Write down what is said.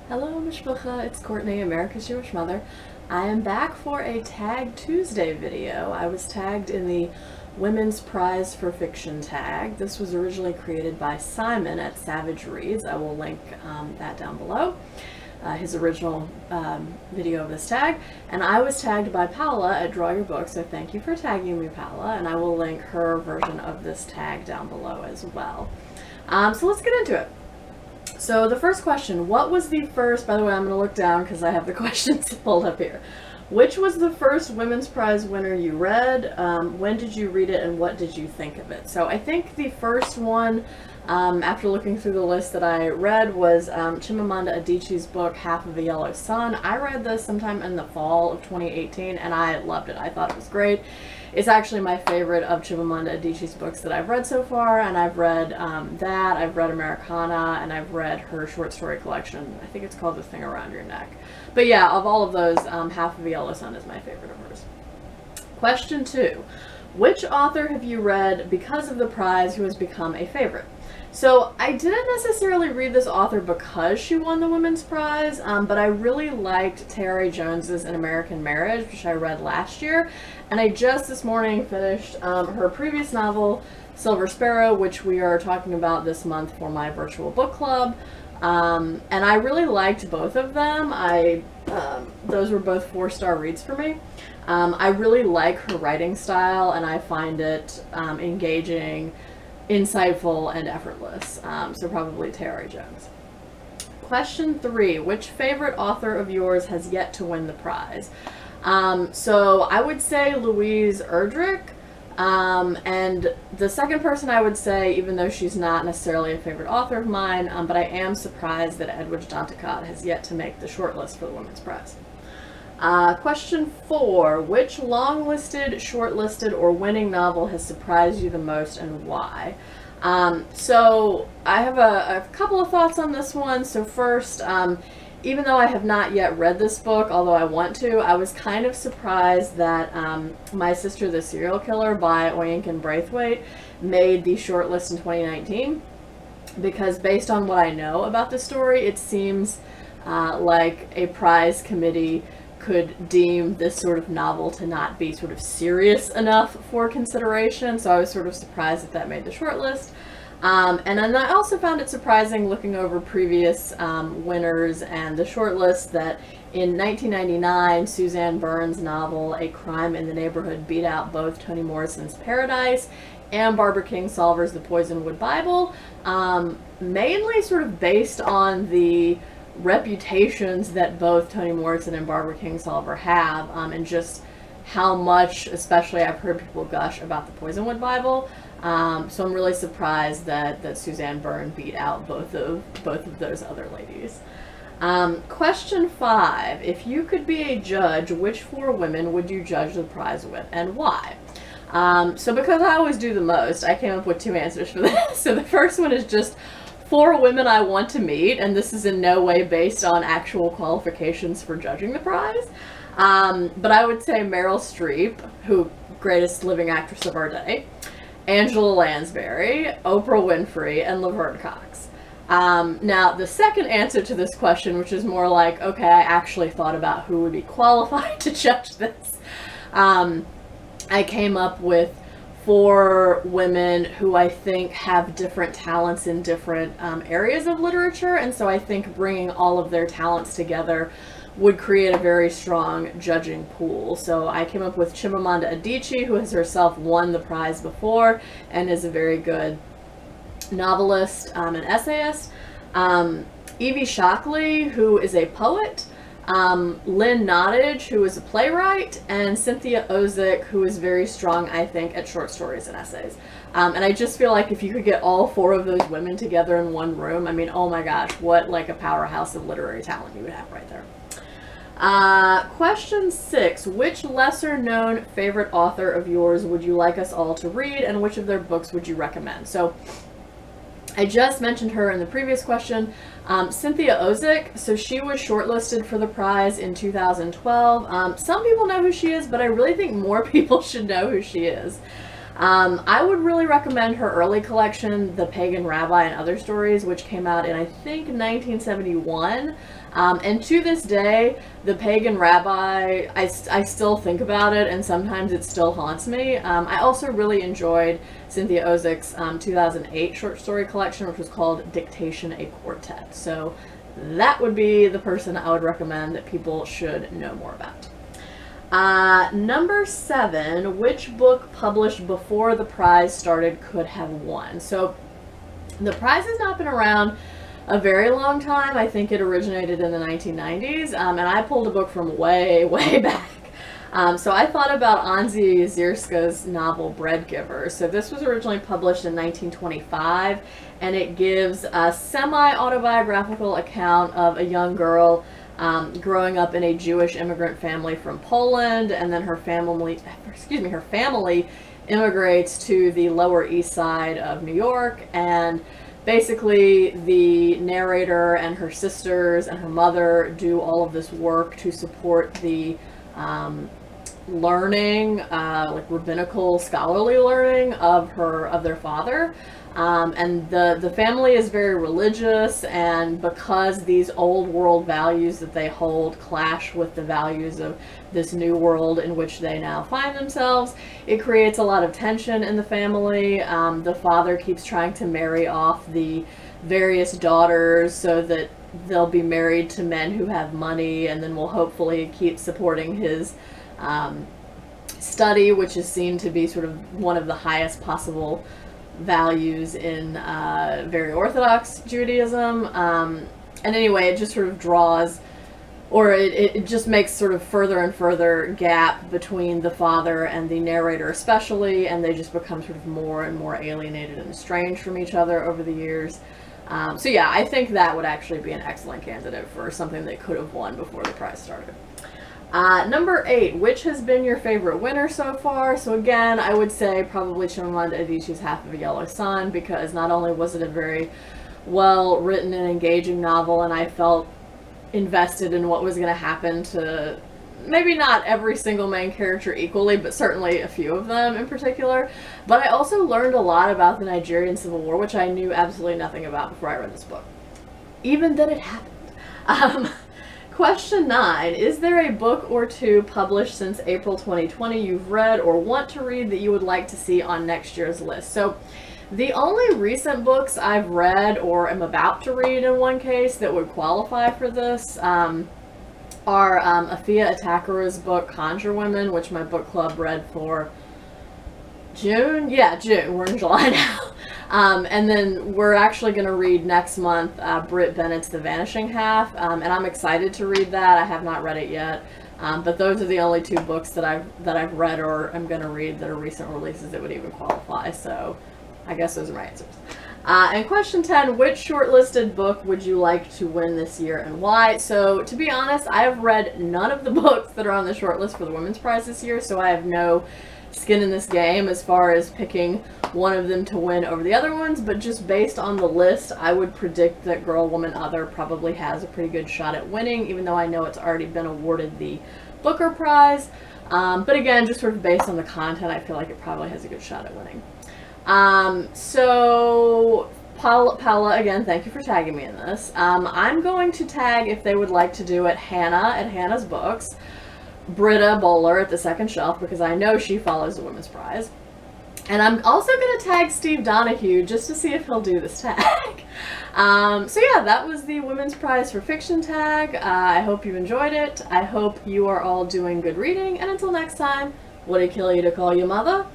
Hello Mishpacha, it's Courtney, America's Jewish Mother. I am back for a Tag Tuesday video. I was tagged in the Women's Prize for Fiction tag. This was originally created by Simon at Savage Reads. I will link that down below. His original video of this tag. And I was tagged by Paula at Draw Your Book, so thank you for tagging me, Paula, and I will link her version of this tag down below as well. So let's get into it. So the first question, what was the first, by the way, I'm going to look down because I have the questions pulled up here. Which was the first Women's Prize winner you read? When did you read it and what did you think of it? So I think the first one, after looking through the list that I read, was Chimamanda Adichie's book, Half of a Yellow Sun. I read this sometime in the fall of 2018 and I loved it. I thought it was great. It's actually my favorite of Chimamanda Adichie's books that I've read so far, and I've read that, I've read Americana, and I've read her short story collection. I think it's called The Thing Around Your Neck. But yeah, of all of those, Half of a Yellow Sun is my favorite of hers. Question 2. Which author have you read because of the prize who has become a favorite? So I didn't necessarily read this author because she won the Women's Prize, but I really liked Tayari Jones's An American Marriage, which I read last year, and I just this morning finished her previous novel, Silver Sparrow, which we are talking about this month for my virtual book club, and I really liked both of them. Those were both 4-star reads for me. I really like her writing style, and I find it engaging, insightful, and effortless. So probably Tayari Jones. Question 3. Which favorite author of yours has yet to win the prize? So I would say Louise Erdrich. And the second person I would say, even though she's not necessarily a favorite author of mine, but I am surprised that Edwidge Danticat has yet to make the shortlist for the Women's Prize. Question 4. Which long-listed, shortlisted, or winning novel has surprised you the most and why? So I have a couple of thoughts on this one. So first, even though I have not yet read this book, although I want to, I was kind of surprised that My Sister the Serial Killer by Oyinkan Braithwaite made the shortlist in 2019, because based on what I know about the story, it seems like a prize committee could deem this sort of novel to not be sort of serious enough for consideration, so I was sort of surprised that that made the shortlist. And then I also found it surprising, looking over previous winners and the shortlist, that in 1999, Suzanne Burns' novel A Crime in the Neighborhood beat out both Toni Morrison's Paradise and Barbara Kingsolver's The Poisonwood Bible, mainly sort of based on the reputations that both Toni Morrison and Barbara Kingsolver have, and just how much, especially I've heard people gush about The Poisonwood Bible. So I'm really surprised that Suzanne Byrne beat out both of those other ladies. Question 5. If you could be a judge, which 4 women would you judge the prize with and why? So because I always do the most, I came up with 2 answers for this. So the first one is just 4 women I want to meet, and this is in no way based on actual qualifications for judging the prize. But I would say Meryl Streep, who greatest living actress of our day, Angela Lansbury, Oprah Winfrey, and Laverne Cox. Now, the second answer to this question, which is more like, okay, I actually thought about who would be qualified to judge this. I came up with 4 women who I think have different talents in different areas of literature, and so I think bringing all of their talents together would create a very strong judging pool. So I came up with Chimamanda Adichie, who has herself won the prize before and is a very good novelist and essayist. Evie Shockley, who is a poet. Lynn Nottage, who is a playwright, and Cynthia Ozick, who is very strong, I think, at short stories and essays. And I just feel like if you could get all 4 of those women together in one room, I mean, oh my gosh, what like a powerhouse of literary talent you would have right there. Question 6. Which lesser known favorite author of yours would you like us all to read, and which of their books would you recommend? So I just mentioned her in the previous question. Cynthia Ozick, so she was shortlisted for the prize in 2012. Some people know who she is, but I really think more people should know who she is. I would really recommend her early collection, The Pagan Rabbi and Other Stories, which came out in, I think, 1971. And to this day, The Pagan Rabbi, I still think about it, and sometimes it still haunts me. I also really enjoyed Cynthia Ozick's 2008 short story collection, which was called Dictation, a Quartet. So that would be the person I would recommend that people should know more about. Number 7, which book published before the prize started could have won? So the prize has not been around a very long time. I think it originated in the 1990s, and I pulled a book from way, way back. So I thought about Anzia Yezierska's novel Bread Giver. So this was originally published in 1925, and it gives a semi-autobiographical account of a young girl growing up in a Jewish immigrant family from Poland, and then her family immigrates to the Lower East Side of New York, and basically the narrator and her sisters and her mother do all of this work to support the learning, like rabbinical scholarly learning of their father. And the family is very religious, and because these old world values that they hold clash with the values of this new world in which they now find themselves, it creates a lot of tension in the family. The father keeps trying to marry off the various daughters so that they'll be married to men who have money, and then will hopefully keep supporting his study, which is seen to be sort of one of the highest possible values in very Orthodox Judaism. And anyway, it just sort of draws, or it just makes sort of further and further gap between the father and the narrator especially, and they just become sort of more and more alienated and estranged from each other over the years. So yeah, I think that would actually be an excellent candidate for something they could have won before the prize started. Number 8, which has been your favorite winner so far? So again, I would say probably Chimamanda Adichie's Half of a Yellow Sun, because not only was it a very well written and engaging novel, and I felt invested in what was going to happen to maybe not every single main character equally, but certainly a few of them in particular. But I also learned a lot about the Nigerian Civil War, which I knew absolutely nothing about before I read this book, even that it happened. Question 9, is there a book or two published since April 2020 you've read or want to read that you would like to see on next year's list? So the only recent books I've read or am about to read in one case that would qualify for this are Afia Atakara's book Conjure Women, which my book club read for June? Yeah, June. We're in July now. And then we're actually going to read next month Britt Bennett's The Vanishing Half, and I'm excited to read that. I have not read it yet, but those are the only 2 books that I've read or am going to read that are recent releases that would even qualify. So I guess those are my answers. And question 10, which shortlisted book would you like to win this year and why? So to be honest, I have read none of the books that are on the shortlist for the Women's Prize this year, so I have no skin in this game as far as picking one of them to win over the other ones, but just based on the list, I would predict that Girl, Woman, Other probably has a pretty good shot at winning, even though I know it's already been awarded the Booker Prize. But again, just sort of based on the content, I feel like it probably has a good shot at winning. So Paula, again, thank you for tagging me in this. I'm going to tag, if they would like to do it, Hannah at Hannah's Books, Britta Bowler at The Second Shelf, because I know she follows the Women's Prize. And I'm also going to tag Steve Donahue just to see if he'll do this tag. So yeah, that was the Women's Prize for Fiction tag. I hope you enjoyed it. I hope you are all doing good reading. And until next time, would it kill you to call you mother?